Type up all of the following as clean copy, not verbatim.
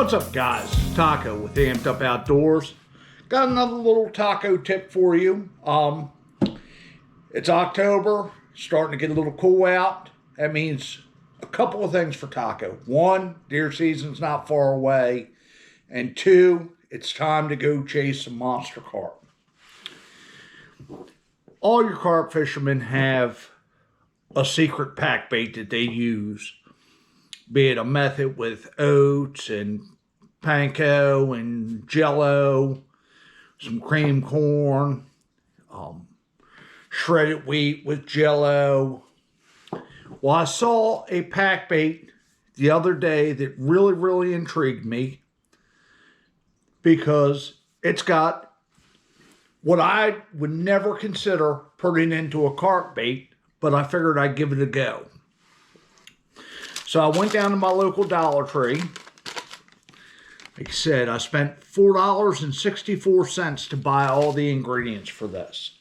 What's up, guys? Taco with Amped Up Outdoors. Got another little taco tip for you. It's October, starting to get a little cool out. That means a couple of things for taco. One, deer season's not far away. And two, it's time to go chase some monster carp. All your carp fishermen have a secret pack bait that they use, be it a method with oats and panko and jello, some cream corn, shredded wheat with jello. Well, I saw a pack bait the other day that really intrigued me because it's got what I would never consider putting into a carp bait, but I figured I'd give it a go. So I went down to my local Dollar Tree. Like I said, I spent $4.64 to buy all the ingredients for this.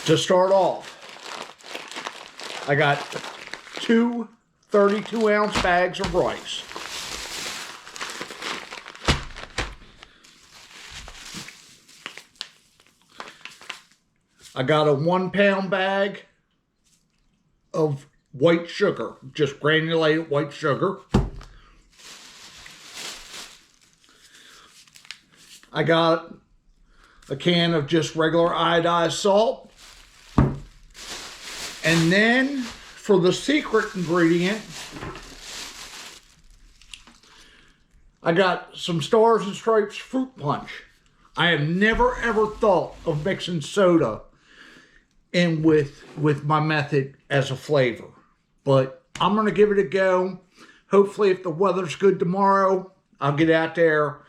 To start off, I got two 32-ounce bags of rice. I got a 1-pound bag of white sugar, just granulated white sugar. I got a can of just regular iodized salt. And then for the secret ingredient, I got some Stars and Stripes fruit punch. I have never ever thought of mixing soda in with my method as a flavor, but I'm gonna give it a go. Hopefully, if the weather's good tomorrow, I'll get out there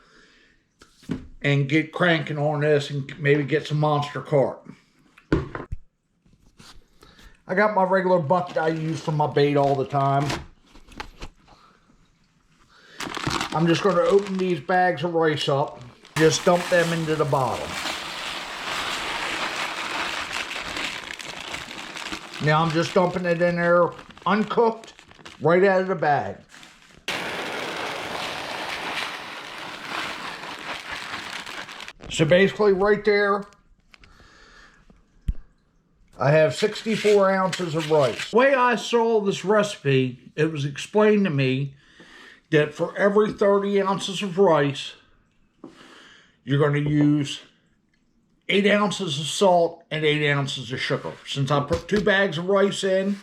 and get cranking on this and maybe get some monster carp. I got my regular bucket I use for my bait all the time. I'm just gonna open these bags of rice up, just dump them into the bottom. Now I'm just dumping it in there uncooked, right out of the bag. So basically right there, I have 64 ounces of rice. The way I saw this recipe, it was explained to me that for every 30 ounces of rice, you're going to use 8 ounces of salt and 8 ounces of sugar. Since I put 2 bags of rice in,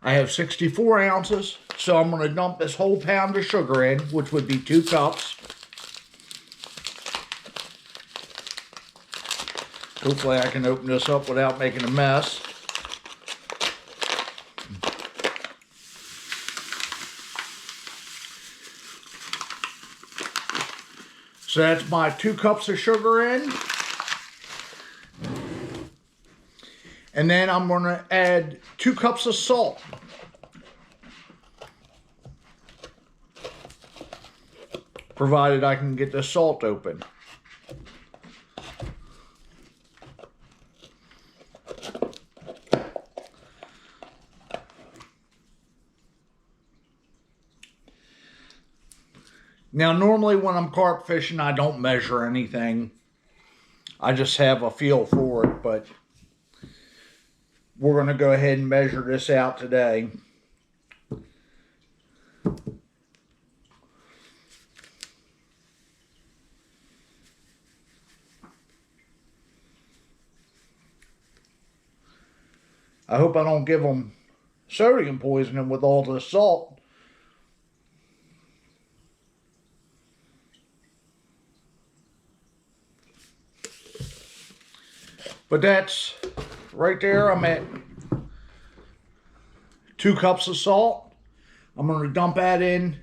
I have 64 ounces. So I'm going to dump this whole pound of sugar in, which would be 2 cups. Hopefully I can open this up without making a mess. So that's my 2 cups of sugar in. And then I'm going to add 2 cups of salt. Provided I can get the salt open. Now, normally when I'm carp fishing, I don't measure anything. I just have a feel for it, but we're going to go ahead and measure this out today. I hope I don't give them sodium poisoning with all this salt. But that's right there. I'm at 2 cups of salt. I'm going to dump that in.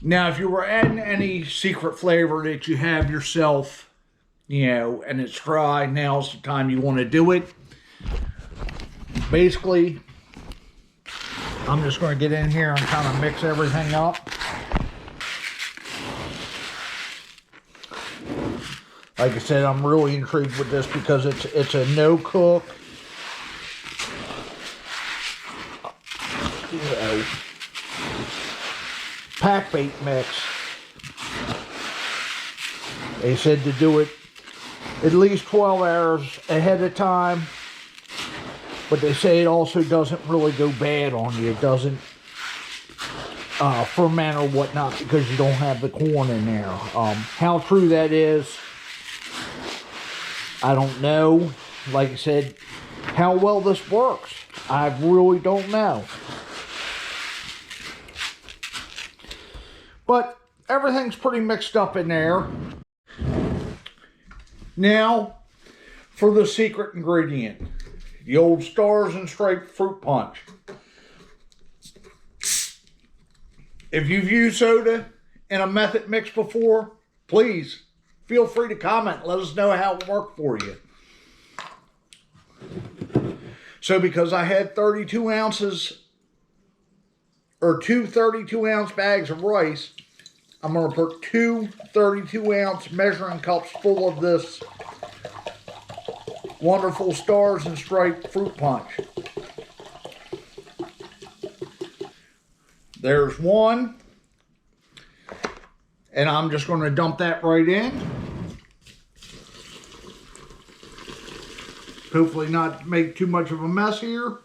Now, if you were adding any secret flavor that you have yourself, you know, and it's dry, now's the time you want to do it. Basically, I'm just going to get in here and kind of mix everything up. Like I said, I'm really intrigued with this because it's a no cook. Uh-oh. Packbait mix. They said to do it at least 12 hours ahead of time, but they say it also doesn't really go bad on you. It doesn't ferment or whatnot because you don't have the corn in there. How true that is, I don't know. Like I said, how well this works, I really don't know. But everything's pretty mixed up in there. Now, for the secret ingredient, the old Stars and Stripes fruit punch. If you've used soda in a method mix before, please feel free to comment. Let us know how it worked for you. So because I had 32 ounces, or two 32-ounce bags of rice, I'm going to put two 32-ounce measuring cups full of this wonderful Stars and Stripes fruit punch. There's one. And I'm just going to dump that right in. Hopefully not make too much of a mess here.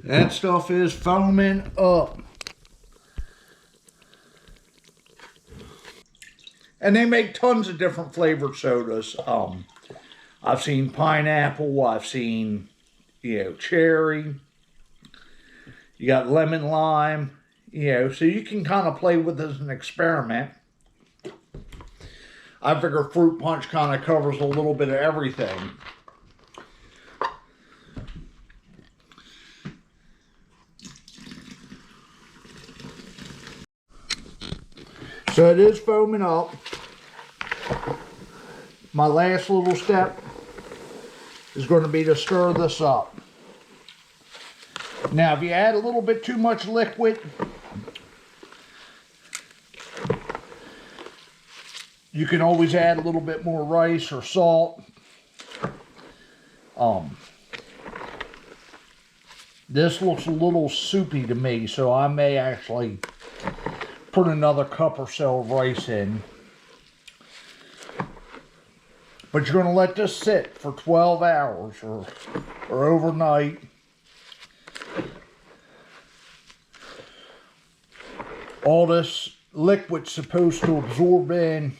That stuff is foaming up. And they make tons of different flavored sodas. I've seen pineapple, I've seen, cherry. You got lemon lime, so you can kind of play with this as an experiment. I figure fruit punch kind of covers a little bit of everything. So it is foaming up. My last little step is going to be to stir this up. Now, if you add a little bit too much liquid, you can always add a little bit more rice or salt. This looks a little soupy to me, so I may actually put another cup or so of rice in. But you're going to let this sit for 12 hours or overnight. All this liquid's supposed to absorb in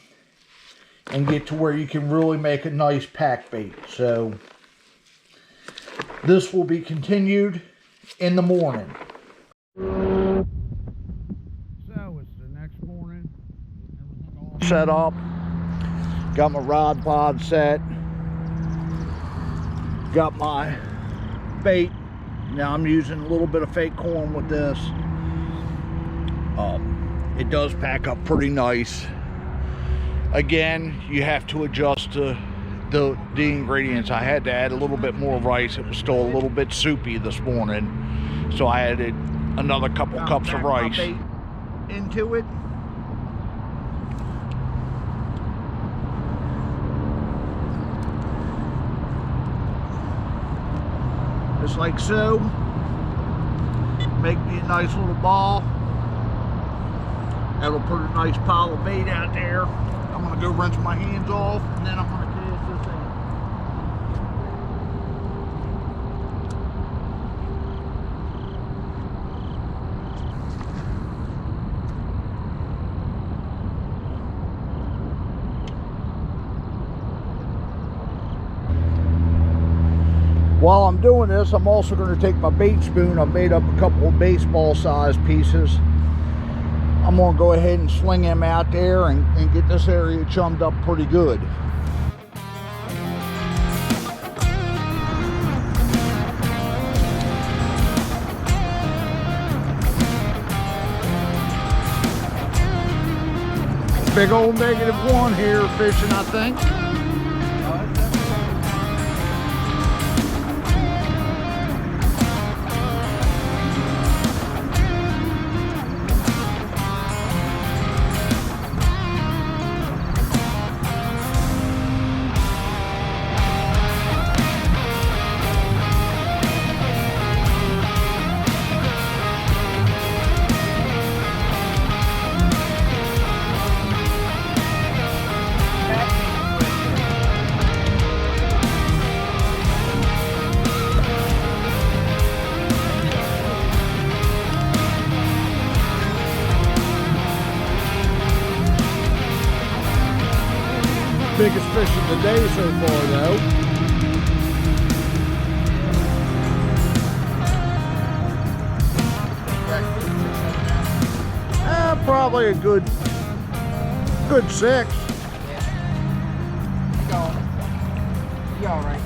and get to where you can really make a nice pack bait. So this will be continued in the morning. So it's the next morning. Everything all set up. Got my rod pod set. Got my bait. Now I'm using a little bit of fake corn with this. It does pack up pretty nice. Again, you have to adjust the ingredients. I had to add a little bit more rice. It was still a little bit soupy this morning, so I added another couple cups of rice into it. Just like so. Make me a nice little ball. That'll put a nice pile of bait out there. I'm going to go rinse my hands off, and then I'm going to cast this in. While I'm doing this, I'm also going to take my bait spoon. I've made up a couple of baseball-sized pieces. I'm going to go ahead and sling them out there and get this area chummed up pretty good. Big old -1 here fishing, I think. biggest fish of the day so far, though. Probably a good 6. Yeah. You all right?